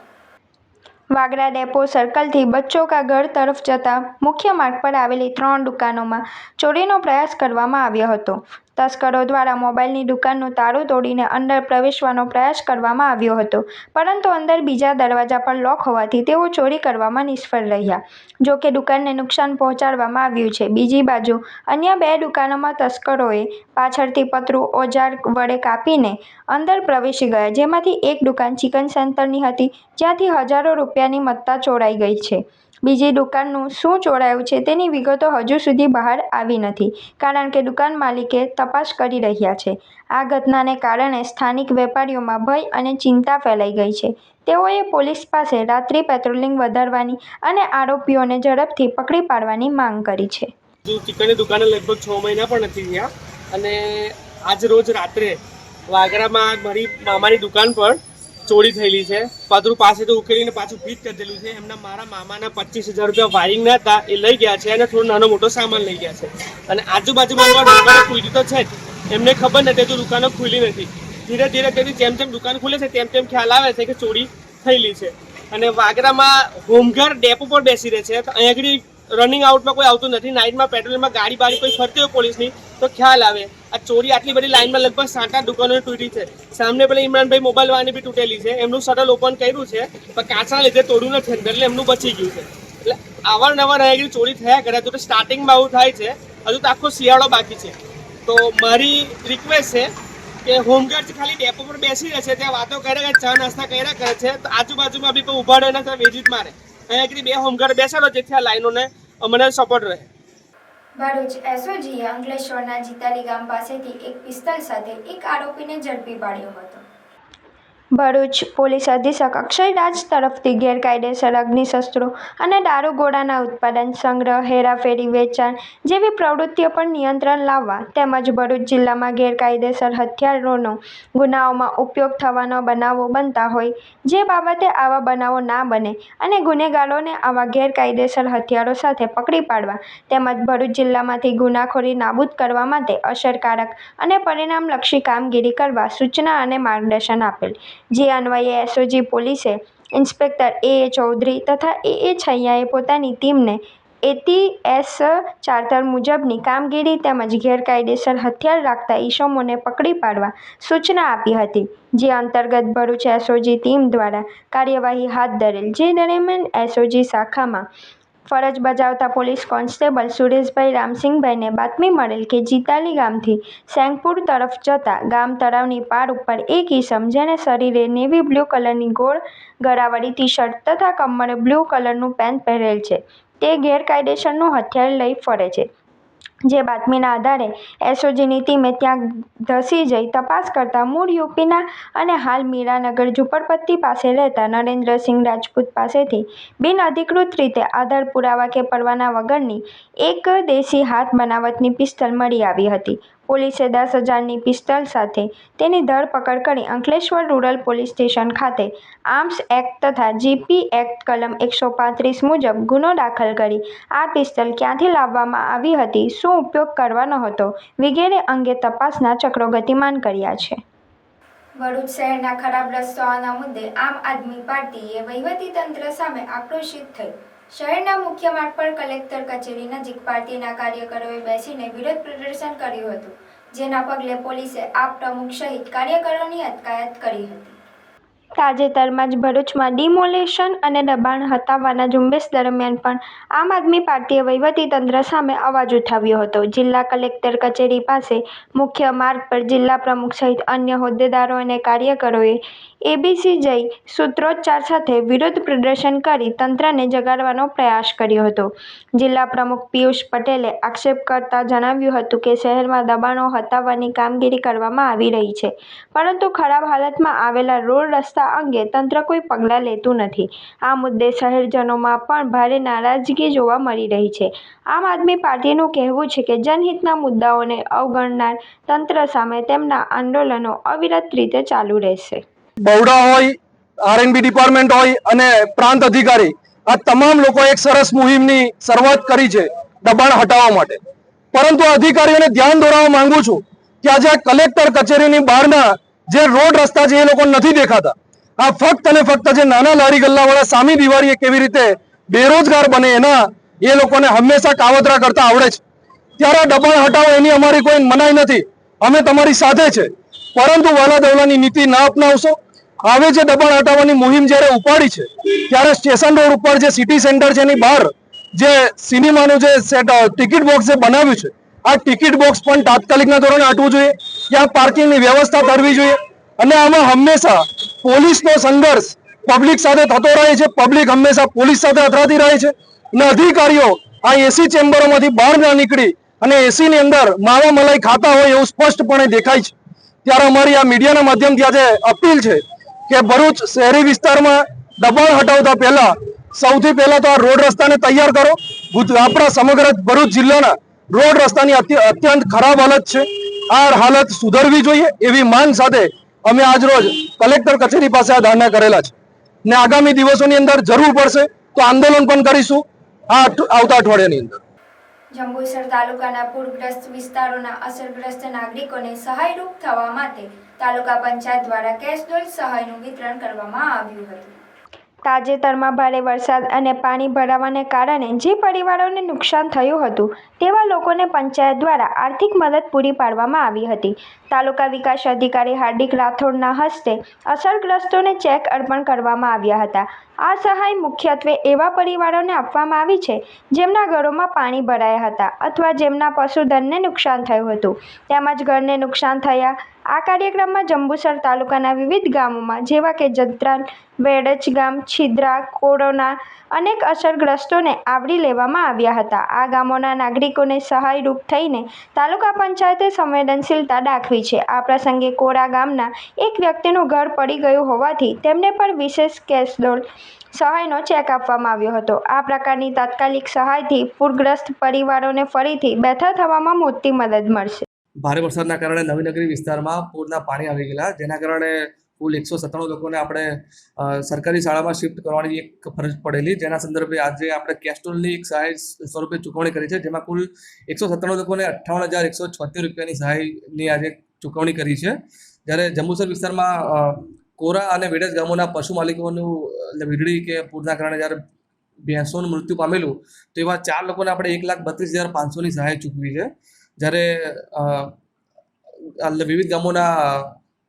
વાગરા ડેપો સર્કલથી બચ્ચોકા ઘર તરફ જતા મુખ્ય માર્ગ પર આવેલી 3 દુકાનોમાં ચોરીનો પ્રયાસ કરવામાં આવ્યો હતો. તસ્કરો દ્વારા મોબાઈલની દુકાનનું તાળું તોડીને અંદર પ્રવેશવાનો પ્રયાસ કરવામાં આવ્યો હતો, પરંતુ અંદર બીજા દરવાજા પર લોક હોવાથી તેઓ ચોરી કરવામાં નિષ્ફળ રહ્યા. જો કે દુકાનને નુકસાન પહોંચાડવામાં આવ્યું છે. બીજી બાજુ અન્ય 2 દુકાનોમાં તસ્કરોએ પાછળથી પતરું ઓજાર વડે કાપીને અંદર પ્રવેશી ગયા, જેમાંથી એક દુકાન ચિકન સેન્ટરની હતી, જ્યાંથી હજારો રૂપિયાની મત્તા ચોરાઈ ગઈ છે. બીજી દુકાનનું શું ચોરાયું છે તેની વિગતો હજુ સુધી બહાર આવી નથી, કારણ કે દુકાન માલિકે તપાસ કરી રહ્યા છે. આ ઘટનાને કારણે સ્થાનિક વેપારીઓમાં ભય અને ચિંતા ફેલાઈ ગઈ છે. તેઓએ પોલીસ પાસે રાત્રિ પેટ્રોલિંગ વધારવાની અને આરોપીઓને ઝડપથી પકડી પાડવાની માંગ કરી છે.
ચિકનની દુકાને લગભગ 6 મહિના પણ નથી થયા, અને આજ રોજ રાત્રે વાગરામાં મારી મામાની દુકાન પર ચોરી થયેલી છે. પતરું પાસે તો ઉકેલીને પાછું ફિટ કરી દેલું છે. મારા મામાના 25,000 રૂપિયા વાયરિંગના હતા એ લઈ ગયા છે, અને થોડો નાનો મોટો સામાન લઈ ગયા છે. અને આજુબાજુમાં દુકાનો ખુલી તો છે જ, એમને ખબર નથી તો દુકાનો ખુલી નથી. ધીરે ધીરે કરી જેમ જેમ દુકાન ખુલે છે તેમ તેમ ખ્યાલ આવે છે કે ચોરી થયેલી છે. અને વાગરામાં હોમગાર્ડ ડેપો પર બેસી રહે છે, તો અહીં આગળ રનિંગ આઉટમાં કોઈ આવતું નથી. નાઇટમાં પેટ્રોલિંગમાં ગાડી બારી કોઈ ફરતી હોય પોલીસની તો ખ્યાલ આવે. આ ચોરી આટલી બધી લાઇનમાં લગભગ 7-8 દુકાનોની તૂટી છે. સામે પેલા ઇમરાનભાઈ મોબાઈલ વાળાની બી તૂટેલી છે. એમનું શટર ઓપન કર્યું છે પણ કાચના લીધે તોડ્યું નથી અંદર, એટલે એમનું બચી ગયું છે. એટલે અવારનવાર અહીં ચોરી થયા કરે. તો સ્ટાર્ટિંગમાં આવું થાય છે, હજુ તો આખો શિયાળો બાકી છે. તો મારી રિક્વેસ્ટ છે કે હોમગાર્ડ ખાલી ડેપો પર બેસી રહે છે, ત્યાં વાતો કર્યા કરે, ચા નાસ્તા કર્યા કરે છે, તો આજુબાજુમાં બી કોઈ ઉભા રહે ને વેજીત મારે. અહીં આગળ 2 હોમગાર્ડ બેસાડો જેથી આ લાઈનોને અમને સપોર્ટ રહે.
ભરૂચ એસઓજીએ અંકલેશ્વરના જીતાલી ગામ પાસેથી એક પિસ્તલ સાથે એક આરોપીને ઝડપી પાડ્યો હતો. ભરૂચ પોલીસ અધિક્ષક અક્ષયરાજ તરફથી ગેરકાયદેસર અગ્નિશસ્ત્રો અને દારૂગોળાના ઉત્પાદન, સંગ્રહ, હેરાફેરી, વેચાણ જેવી પ્રવૃત્તિઓ પર નિયંત્રણ લાવવા તેમજ ભરૂચ જિલ્લામાં ગેરકાયદેસર હથિયારોનો ગુનાઓમાં ઉપયોગ થવાના બનાવો બનતા હોય, જે બાબતે આવા બનાવો ના બને અને ગુનેગારોને આવા ગેરકાયદેસર હથિયારો સાથે પકડી પાડવા તેમજ ભરૂચ જિલ્લામાંથી ગુનાખોરી નાબૂદ કરવા માટે અસરકારક અને પરિણામલક્ષી કામગીરી કરવા સૂચના અને માર્ગદર્શન આપેલ. જે અન્વયે એસઓજી પોલીસે ઇન્સ્પેક્ટર એ ચૌધરી તથા એ છૈયાએ પોતાની ટીમને એટીએસ ચાર્ટર મુજબની કામગીરી તેમજ ગેરકાયદેસર હથિયાર રાખતા ઈસમોને પકડી પાડવા સૂચના આપી હતી, જે અંતર્ગત ભરૂચ એસઓજી ટીમ દ્વારા કાર્યવાહી હાથ ધરેલ. જે દરમિયાન એસઓજી શાખામાં ફરજ બજાવતા પોલીસ કોન્સ્ટેબલ સુરેશભાઈ રામસિંહભાઈને બાતમી મળેલ કે જીતાલી ગામથી સેંગપુર તરફ જતા ગામ તળાવની પાર ઉપર એક ઈસમ, જેણે શરીરે નેવી બ્લુ કલરની ગોળ ગળાવાળી ટી-શર્ટ તથા કમરે બ્લુ કલરનું પેન્ટ પહેરેલ છે, તે ગેરકાયદેસરનું હથિયાર લઈ ફરે છે. જે બાતમીના આધારે એસઓજીની ટીમે ત્યાં ધસી જઈ તપાસ કરતા મૂળ યુપીના અને હાલ મીરાનગર ઝુંપડપટ્ટી પાસે રહેતા નરેન્દ્રસિંહ રાજપૂત પાસેથી બિનઅધિકૃત રીતે આધાર પુરાવા કે પરવાના વગરની એક દેશી હાથ બનાવટની પિસ્તલ મળી આવી હતી. પોલીસે 10,000ની પિસ્તલ સાથે તેની ધરપકડ કરી અંકલેશ્વર રૂરલ પોલીસ સ્ટેશન ખાતે આર્મ્સ એક્ટ તથા જીપી એક્ટ કલમ 135 મુજબ ગુનો દાખલ કરી આ પિસ્તલ ક્યાંથી લાવવામાં આવી હતી, શું ઉપયોગ કરવાનો હતો વગેરે અંગે તપાસના ચક્રો ગતિમાન કર્યા છે. ભરૂચ શહેરના ખરાબ રસ્તાઓના મુદ્દે આમ આદમી પાર્ટીએ વહીવટીતંત્ર સામે આક્રોશિત થઈ શહેરના મુખ્ય માર્ગ પર કલેક્ટર કચેરી નજીક પાર્ટીના કાર્યકરોએ બેસીને વિરોધ પ્રદર્શન કર્યું હતું, જેના પગલે પોલીસે આપ પ્રમુખ સહિત કાર્યકરોની અટકાયત કરી હતી. તાજેતરમાં જ ભરૂચમાં ડિમોલેશન અને દબાણ હટાવવાના ઝુંબેશ દરમિયાન પણ આમ આદમી પાર્ટીએ વહીવટીતંત્ર સામે અવાજ ઉઠાવ્યો હતો. જિલ્લા કલેક્ટર કચેરી પાસે મુખ્ય માર્ગ પર જિલ્લા પ્રમુખ સહિત અન્ય હોદ્દેદારો અને કાર્યકરોએ એબીસી જઈ સૂત્રોચ્ચાર સાથે વિરોધ પ્રદર્શન કરી તંત્રને જગાડવાનો પ્રયાસ કર્યો હતો. જિલ્લા પ્રમુખ પિયુષ પટેલે આક્ષેપ કરતા જણાવ્યું હતું કે શહેરમાં દબાણો હટાવવાની કામગીરી કરવામાં આવી રહી છે, પરંતુ ખરાબ હાલતમાં આવેલા રોડ રસ્તા અંગે તંત્ર કોઈ પગલાં લેતું નથી. આ મુદ્દે શહેરજનોમાં પણ ભારે નારાજગી જોવા મળી રહી છે. આમ આદમી પાર્ટીનું કહેવું છે કે જનહિતના મુદ્દાઓને અવગણનાર તંત્ર સામે તેમના આંદોલનો અવિરત રીતે ચાલુ રહેશે.
બવડા હોય, આરએનબી ડિપાર્ટમેન્ટ હોય અને પ્રાંત અધિકારી, આ તમામ લોકો એક સરસ મુહિમની શરૂઆત કરી છે દબાણ હટાવવા માટે. પરંતુ અધિકારીઓને ધ્યાન દોરાવવા માંગુ છું કે આજે કલેક્ટર કચેરીની બહારના જે રોડ રસ્તા છે એ લોકો નથી દેખાતા. આ ફક્ત અને ફક્ત જે નાના લારી ગલ્લાવાળા સામી દિવાળીએ કેવી રીતે બેરોજગાર બને એના એ લોકોને હંમેશા કાવતરા કરતા આવડે છે. ત્યારે દબાણ હટાવો એની અમારી કોઈ મનાઈ નથી, અમે તમારી સાથે છે. પરંતુ વાલા દવલાની નીતિ ના અપનાવશો. હવે જે દબાણ હટાવવાની મુહિમ જ્યારે ઉપાડી છે ત્યારે સ્ટેશન રોડ ઉપર જે સિટી સેન્ટર છે એની બહાર જે સિનેમાનું જે ટિકિટ બોક્સ જે બનાવ્યું છે, આ ટિકિટ બોક્સ પણ તાત્કાલિકના ધોરણે હટવું જોઈએ. ત્યાં પાર્કિંગની વ્યવસ્થા કરવી જોઈએ. અને આમાં હંમેશા પોલીસનો સંઘર્ષ પબ્લિક સાથે થતો રહે છે. પબ્લિક હંમેશા પોલીસ સાથે અથડાતી રહે છે અને અધિકારીઓ આ એસી ચેમ્બરોમાંથી બહાર ના નીકળી અને એસી ની અંદર માવા મલાઈ ખાતા હોય એવું સ્પષ્ટપણે દેખાય છે. ત્યારે અમારી આ મીડિયાના માધ્યમથી આજે અપીલ છે કે ભરૂચ શહેરી વિસ્તારમાં દબાણ હટાવતા પહેલા સૌથી પહેલા તો આ રોડ રસ્તાને તૈયાર કરો. આપણા સમગ્ર ભરૂચ જિલ્લાના રોડ રસ્તાની અત્યંત ખરાબ હાલત છે. આ હાલત સુધરવી જોઈએ એવી માંગ સાથે અમે આજ રોજ કલેક્ટર કચેરી પાસે આ ધરણા કરેલા છે ને આગામી દિવસોની અંદર જરૂર પડશે તો આંદોલન પણ કરીશું આવતા અઠવાડિયાની અંદર.
જંબુસર તાલુકાના પૂરગ્રસ્ત વિસ્તારોના અસરગ્રસ્ત નાગરિકોને સહાયરૂપ થવા માટે તાલુકા પંચાયત દ્વારા કેશ ડોલ સહાયનું વિતરણ કરવામાં આવ્યું હતું. તાજેતરમાં ભારે વરસાદ અને પાણી ભરાવાને કારણે જે પરિવારોને નુકસાન થયું હતું તેવા લોકોને પંચાયત દ્વારા આર્થિક મદદ પૂરી પાડવામાં આવી હતી. તાલુકા વિકાસ અધિકારી હાર્દિક રાઠોડના હસ્તે અસરગ્રસ્તોને ચેક અર્પણ કરવામાં આવ્યા હતા. આ સહાય મુખ્યત્વે એવા પરિવારોને આપવામાં આવી છે જેમના ઘરોમાં પાણી ભરાયા હતા અથવા જેમના પશુધનને નુકસાન થયું હતું તેમજ ઘરને નુકસાન થયા. આ કાર્યક્રમમાં જંબુસર તાલુકાના વિવિધ ગામોમાં જેવા કે જંત્રાલ, વેડજ ગામ, છિદ્રા, કોરોના અનેક અસરગ્રસ્તોને આવરી લેવામાં આવ્યા હતા. આ ગામોના નાગરિકોને સહાયરૂપ થઈને તાલુકા પંચાયતે સંવેદનશીલતા દાખવી છે. આ પ્રસંગે કોરા ગામના એક વ્યક્તિનું ઘર પડી ગયું હોવાથી તેમને પણ વિશેષ કેશ ડોલ સહાયનો ચેક આપવામાં આવ્યો હતો. આ પ્રકારની તાત્કાલિક સહાયથી પૂરગ્રસ્ત પરિવારોને ફરીથી બેઠા થવામાં મોટી મદદ મળશે.
ભારે વરસાદના કારણે નવીનગરી વિસ્તારમાં પૂરના પાણી આવી ગયેલા, જેના કારણે કુલ 197 લોકોને આપણે સરકારી શાળામાં શિફ્ટ કરવાની એક ફરજ પડેલી, જેના સંદર્ભે આજે આપણે કેશ ડોલની એક સહાય સ્વરૂપે ચૂકવણી કરી છે, જેમાં કુલ 197 લોકોને 58,176 રૂપિયાની સહાયની આજે ચૂકવણી કરી છે. જ્યારે જંબુસર વિસ્તારમાં કોરા અને વેડજ ગામોના પશુ માલિકોનું વીજળી કે પૂરના કારણે જ્યારે ભેંસોનું મૃત્યુ પામેલું તો એવા 4 લોકોને આપણે 1,32,500ની સહાય ચૂકવી છે. જ્યારે વિવિધ ગામોના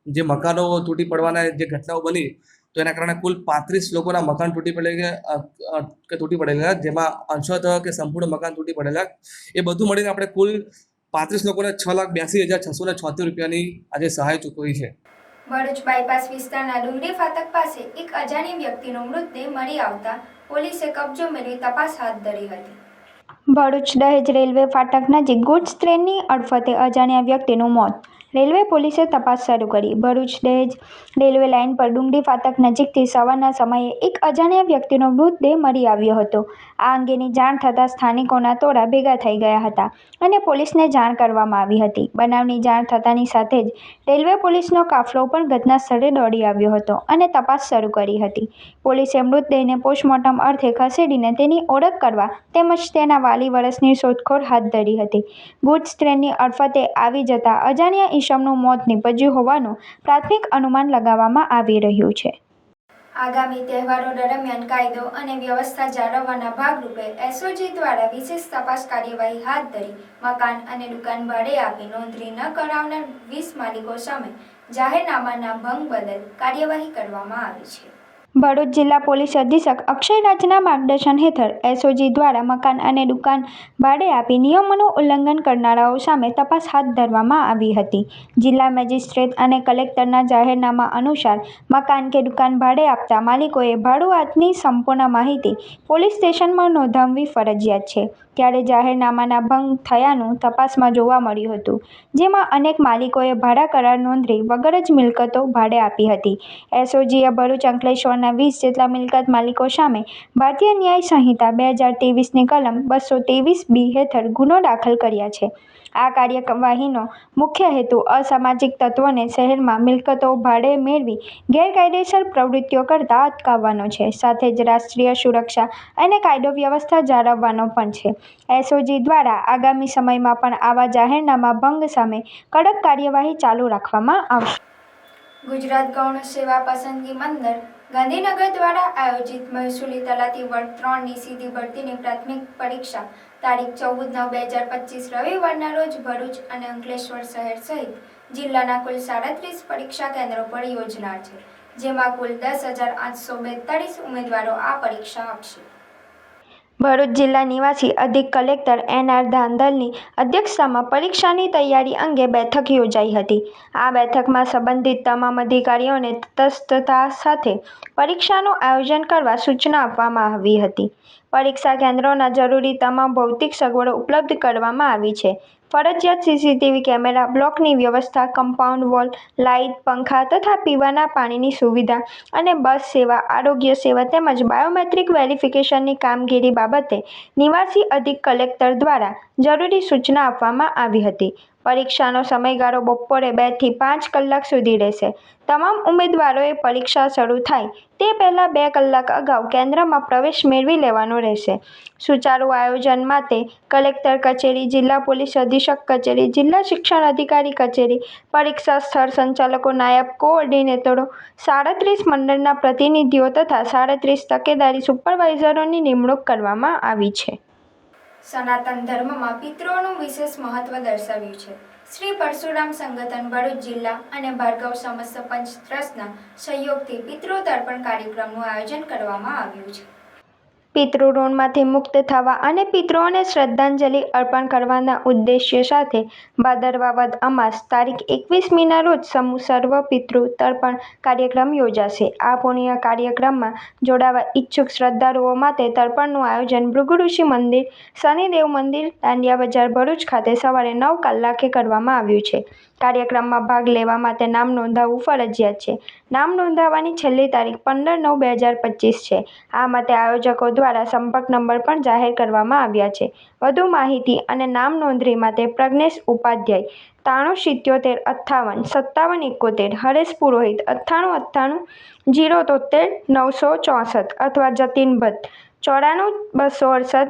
જે મકાનો તૂટી પડવાના જે ઘટનાઓ બની તો એના કારણે કુલ 35 લોકોના મકાન તૂટી પડેલા, જેમાં અંશતઃ કે સંપૂર્ણ મકાન તૂટી પડેલા. એ બધું મળીને આપણે કુલ 35 લોકોને 6,82,676 રૂપિયાની આજે સહાય ચૂકવી છે.
ભરૂચ બાયપાસ વિસ્તારના ડુંગરી ફાટક પાસે એક અજાણી વ્યક્તિનો મૃતદેહ મળી આવતા પોલીસે કબજો મેળવી તપાસ હાથ ધરી હતી. ભરૂચ દહેજ રેલવે ફાટક નજીક ગુડ્સ ટ્રેનની અડફતે અજાણ્યા વ્યક્તિનું મોત. રેલવે પોલીસે તપાસ શરૂ કરી. ભરૂચ દહેજ રેલવે લાઇન પર ડુંગરી ફાટક નજીકથી સવારના સમયે એક અજાણ્યા વ્યક્તિનો મૃતદેહ મળી આવ્યો હતો. આ અંગેની જાણ થતાં સ્થાનિકોના ટોળા ભેગા થઈ ગયા હતા અને પોલીસને જાણ કરવામાં આવી હતી. બનાવની જાણ થતાની સાથે જ રેલવે પોલીસનો કાફલો પણ ઘટના સ્થળે દોડી આવ્યો હતો અને તપાસ શરૂ કરી હતી. પોલીસે મૃતદેહને પોસ્ટમોર્ટમ અર્થે ખસેડીને તેની ઓળખ કરવા તેમજ તેના વાલી વર્ષની શોધખોળ હાથ ધરી હતી. ગુડ્સ ટ્રેનની અડફતે આવી જતા અજાણ્યા ઈસમનું મોત નીપજ્યું હોવાનું પ્રાથમિક અનુમાન લગાવવામાં આવી રહ્યું છે. આગામી તહેવારો દરમિયાન કાયદો અને વ્યવસ્થા જાળવવાના ભાગરૂપે એસઓજી દ્વારા વિશેષ તપાસ કાર્યવાહી હાથ ધરી મકાન અને દુકાન ભાડે આપી નોંધણી ન કરાવનાર 20 માલિકો સામે જાહેરનામાના ભંગ બદલ કાર્યવાહી કરવામાં આવી છે. ભરૂચ જિલ્લા પોલીસ અધિક્ષક અક્ષય રાજના માર્ગદર્શન હેઠળ એસઓજી દ્વારા મકાન અને દુકાન ભાડે આપી નિયમોનું ઉલ્લંઘન કરનારાઓ સામે તપાસ હાથ ધરવામાં આવી હતી. જિલ્લા મેજિસ્ટ્રેટ અને કલેક્ટરના જાહેરનામા અનુસાર મકાન કે દુકાન ભાડે આપતા માલિકોએ ભાડુઆતની સંપૂર્ણ માહિતી પોલીસ સ્ટેશનમાં નોંધાવવી ફરજિયાત છે. ત્યારે જાહેરનામાના ભંગ થયાનું તપાસમાં જોવા મળ્યું હતું, જેમાં અનેક માલિકોએ ભાડા કરાર નોંધણી વગર જ મિલકતો ભાડે આપી હતી. એસઓજીએ ભરૂચ અંકલેશ્વરના 20 જેટલા મિલકત માલિકો સામે ભારતીય ન્યાય સંહિતા 2023ની કલમ 223B હેઠળ ગુનો દાખલ કર્યા છે. આ કાર્યવાહીનો મુખ્ય હેતુ અસામાજિક તત્વોને શહેરમાં મિલકતો ભાડે મેળવી ગેરકાયદેસર પ્રવૃત્તિઓ કરતા અટકાવવાનો છે. સાથે જ રાષ્ટ્રીય સુરક્ષા અને કાયદો વ્યવસ્થા જાળવવાનો પણ છે. એસઓજી દ્વારા આગામી સમયમાં પણ આવા જાહેરનામા ભંગ સામે કડક કાર્યવાહી ચાલુ રાખવામાં આવશે. ગુજરાત ગૌણ સેવા પસંદગી મંડળ ગાંધીનગર દ્વારા આયોજિત મહેસૂલી તલાટી વર્ગ 3ની સીધી ભરતીની પ્રાથમિક પરીક્ષા તારીખ 14/9/2025 રવિવારના રોજ ભરૂચ અને અંકલેશ્વર શહેર સહિત જિલ્લાના કુલ 37 પરીક્ષા કેન્દ્રો પર યોજનાર છે, જેમાં કુલ 10,842 ઉમેદવારો આ પરીક્ષા આપશે. ભરૂચ જિલ્લા નિવાસી અધિક કલેક્ટર NR ધાંધલની અધ્યક્ષતામાં પરીક્ષાની તૈયારી અંગે બેઠક યોજાઈ હતી. આ બેઠકમાં સંબંધિત તમામ અધિકારીઓને તટસ્થતા સાથે પરીક્ષાનું આયોજન કરવા સૂચના આપવામાં આવી હતી. પરીક્ષા કેન્દ્રોના જરૂરી તમામ ભૌતિક સગવડો ઉપલબ્ધ કરવામાં આવી છે. ફરજિયાત CCTV કેમેરા, બ્લોકની વ્યવસ્થા, કમ્પાઉન્ડ વોલ, લાઇટ, પંખા તથા પીવાના પાણીની સુવિધા અને બસ સેવા, આરોગ્ય સેવા તેમજ બાયોમેટ્રિક વેરિફિકેશનની કામગીરી બાબતે નિવાસી અધિક કલેક્ટર દ્વારા જરૂરી સૂચના આપવામાં આવી હતી. પરીક્ષાનો સમયગાળો બપોરે 2 થી 5 કલાક સુધી રહેશે. તમામ ઉમેદવારોએ પરીક્ષા શરૂ થાય તે પહેલાં 2 કલાક અગાઉ કેન્દ્રમાં પ્રવેશ મેળવી લેવાનો રહેશે. સુચારુ આયોજન માટે કલેક્ટર કચેરી, જિલ્લા પોલીસ અધિક્ષક કચેરી, જિલ્લા શિક્ષણ અધિકારી કચેરી, પરીક્ષા સ્થળ સંચાલકો, નાયબ કોઓર્ડિનેટરો, 37 મંડળના પ્રતિનિધિઓ તથા 37 તકેદારી સુપરવાઇઝરોની નિમણૂક કરવામાં આવી છે. સનાતન ધર્મમાં પિતૃઓનું વિશેષ મહત્વ દર્શાવ્યું છે. શ્રી પરશુરામ સંગઠન ભરૂચ જિલ્લા અને ભાર્ગવ સમસ્ત પંચ ટ્રસ્ટના સહયોગથી પિતૃ તર્પણ કાર્યક્રમનું આયોજન કરવામાં આવ્યું છે. પિતૃ ઋણમાંથી મુક્ત થવા અને પિતૃઓને શ્રદ્ધાંજલિ અર્પણ કરવાના ઉદ્દેશ્ય સાથે ભાદરવા વદ અમાસ તારીખ 21મીના રોજ સમૂહ સર્વ પિતૃ તર્પણ કાર્યક્રમ યોજાશે. આ પુણ્ય કાર્યક્રમમાં જોડાવા ઈચ્છુક શ્રદ્ધાળુઓ માટે તર્પણનું આયોજન ભૃગુ ઋષિ મંદિર, શનિદેવ મંદિર, દાંડિયા બજાર ભરૂચ ખાતે સવારે 9 કલાકે કરવામાં આવ્યું છે. કાર્યક્રમમાં ભાગ લેવા માટે નામ નોંધાવવું ફરજિયાત છે. નામ નોંધાવવાની છેલ્લી તારીખ 15/9/2025 છે. આ માટે આયોજકો દ્વારા સંપર્ક નંબર પણ જાહેર કરવામાં આવ્યા છે. વધુ માહિતી અને નામ નોંધણી માટે પ્રજ્ઞેશ ઉપાધ્યાય 9377585771, હરેશ પુરોહિત 9898 073 964 અથવા જતીન ભટ્ટ 94 268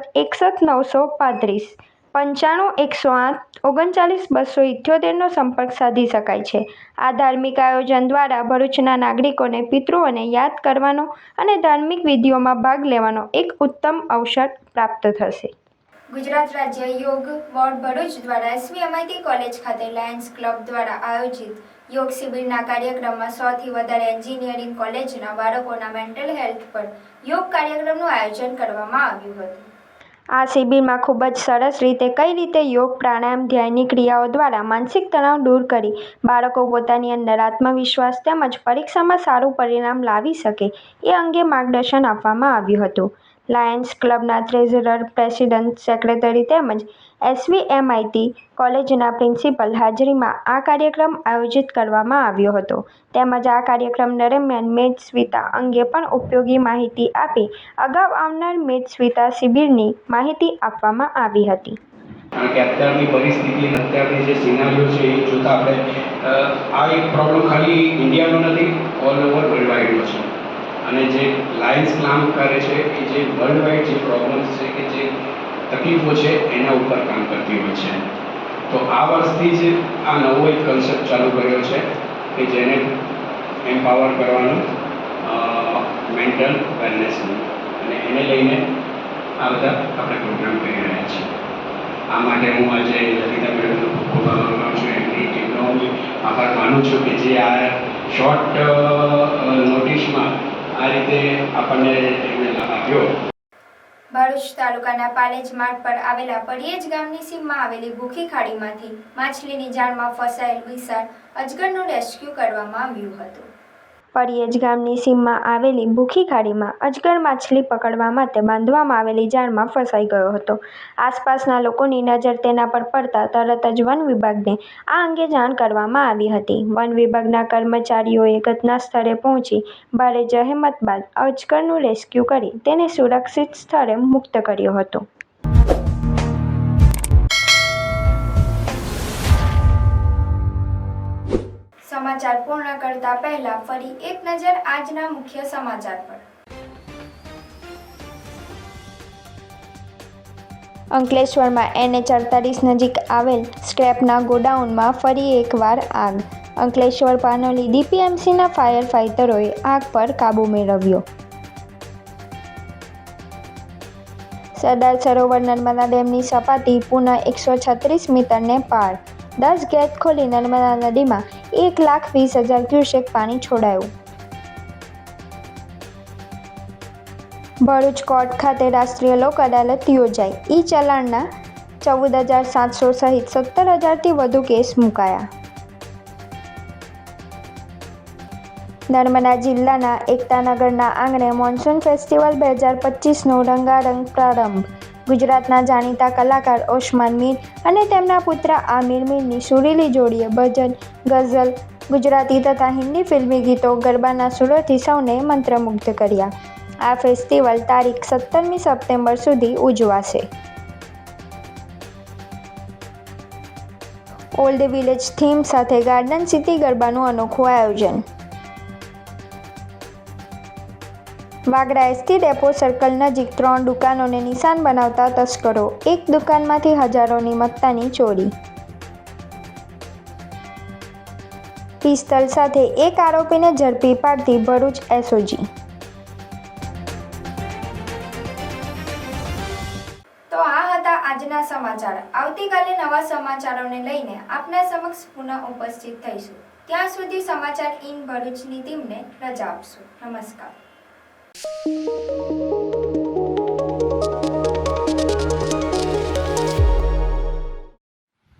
135 95 108 39 278 નો સંપર્ક સાધી શકાય છે. આ ધાર્મિક આયોજન દ્વારા ભરૂચના નાગરિકોને પિતૃઓને યાદ કરવાનો અને ધાર્મિક વિધિઓમાં ભાગ લેવાનો એક ઉત્તમ અવસર પ્રાપ્ત થશે. ગુજરાત રાજ્ય યોગ બોર્ડ ભરૂચ દ્વારા SVMIT કોલેજ ખાતે લાયન્સ ક્લબ દ્વારા આયોજિત યોગ શિબિરના કાર્યક્રમમાં 100થી વધારે એન્જિનિયરિંગ કોલેજના બાળકોના મેન્ટલ હેલ્થ પર યોગ કાર્યક્રમનું આયોજન કરવામાં આવ્યું હતું. આ શિબિરમાં ખૂબ જ સરસ રીતે કઈ રીતે યોગ, પ્રાણાયામ, ધ્યાનની ક્રિયાઓ દ્વારા માનસિક તણાવ દૂર કરી બાળકો પોતાની અંદર આત્મવિશ્વાસ તેમજ પરીક્ષામાં સારું પરિણામ લાવી શકે એ અંગે માર્ગદર્શન આપવામાં આવ્યું હતું. લાયન્સ ક્લબના ટ્રેઝરર, પ્રેસિડન્ટ, સેક્રેટરી તેમજ SVMIT કોલેજના પ્રિન્સિપલ હાજરીમાં આ કાર્યક્રમ આયોજિત કરવામાં આવ્યો હતો. તેમજ આ કાર્યક્રમ દરમિયાન મેદસ્વીતા અંગે પણ ઉપયોગી માહિતી આપી અગાઉ આવનાર મેદસ્વીતા શિબિરની માહિતી આપવામાં આવી હતી.
કારણ કે અત્યારની પરિસ્થિતિ અને અત્યારની જે સિનારીઓ છે એ જોતાં આપણે આ એક પ્રોબ્લેમ ખાલી ઇન્ડિયાનો નથી, ઓલ ઓવર વર્લ્ડ વાઇડનો છે. અને જે લાયન્સ કામ કરે છે એ જે વર્લ્ડ વાઇડ જે પ્રોબ્લેમ્સ છે કે જે તકલીફો છે એના ઉપર કામ કરતી હોય છે. તો આ વર્ષથી જ આ નવો એક કન્સેપ્ટ ચાલુ કર્યો છે કે જેને એમ્પાવર કરવાનું મેન્ટલ વેલનેસનું, અને એને લઈને આ બધા આપણે પ્રોગ્રામ કરી રહ્યા છીએ. આ માટે હું આજે લલિતા મેડમનો ખૂબ ખૂબ આભાર માનું છું. એમની ટીમનો બી આભાર માનું છું કે જે આ શોર્ટ નોટિસમાં આ રીતે આપણને એમને લાભ આપ્યો.
ભરૂચ તાલુકાના પાલેજ માર્ગ પર આવેલા પડિયેજ ગામની સીમમાં આવેલી ભૂખી ખાડીમાંથી માછલીની જાળમાં ફસાયેલ વિશાળ અજગરનું રેસ્ક્યુ કરવામાં આવ્યું હતું. પડિયેજ ગામની સીમમાં આવેલી ભૂખી ખાડીમાં અજગર માછલી પકડવા માટે બાંધવામાં આવેલી જાળમાં ફસાઈ ગયો હતો. આસપાસના લોકોની નજર તેના પર પડતા તરત જ વન વિભાગને આ અંગે જાણ કરવામાં આવી હતી. વન વિભાગના કર્મચારીઓએ ઘટના સ્થળે પહોંચી ભારે જહેમત બાદ અજગરનું રેસ્ક્યુ કરી તેને સુરક્ષિત સ્થળે મુક્ત કર્યો હતો. સમાચાર પૂર્ણ કરતા પહેલા ફરી એક નજર આજના મુખ્ય સમાચાર પર. અંકલેશ્વરમાં NH48 નજીક આવેલ સ્ક્રેપના ગોડાઉનમાં ફરી એકવાર આગ. અંકલેશ્વર પાનોલી DPMCના ફાયર ફાઇટરોએ આગ પર કાબૂ મેળવ્યો. સરદાર સરોવર નર્મદા ડેમની સપાટી પુનઃ 136 મીટરને પાર. 10 ગેટ ખોલી નર્મદા નદીમાં 1,20,000 ક્યુસેક પાણી છોડાયું. ભરૂચ કોર્ટ ખાતે રાષ્ટ્રીય લોક અદાલત યોજાઈ. ઈ ચલણના 14,700 સહિત 17,000થી વધુ કેસ મુકાયા. નર્મદા જિલ્લાના એકતાનગરના આંગણે મોન્સૂન ફેસ્ટિવલ 2025નો રંગારંગ પ્રારંભ. ગુજરાતના જાણીતા કલાકાર ઓસ્માન મીર અને તેમના પુત્ર આમિર મીરની સુરીલી જોડીએ ભજન, ગઝલ, ગુજરાતી તથા હિન્દી ફિલ્મી ગીતો, ગરબાના સુરોથી સૌને મંત્રમુગ્ધ કર્યા. આ ફેસ્ટિવલ તારીખ 17મી સપ્ટેમ્બર સુધી ઉજવાશે. ઓલ્ડ વિલેજ થીમ સાથે ગાર્ડન સિટી ગરબાનું અનોખું આયોજન. વાગરા એસટી ડેપો સર્કલ નજીક 3 દુકાનોને નિશાન બનાવતા તસ્કરો. એક દુકાનમાંથી હજારોની મત્તાની ચોરી. પિસ્તલ સાથે એક આરોપીને ઝડપી પાડતી ભરૂચ SOG. તો આ હતા આજના સમાચાર. આવતીકાલે નવા સમાચારોને લઈને આપના સમક્ષ પુનઃ ઉપસ્થિત થઈશું. ત્યાં સુધી સમાચાર ઇન ભરૂચની ટીમને રજા આપશો. નમસ્કાર.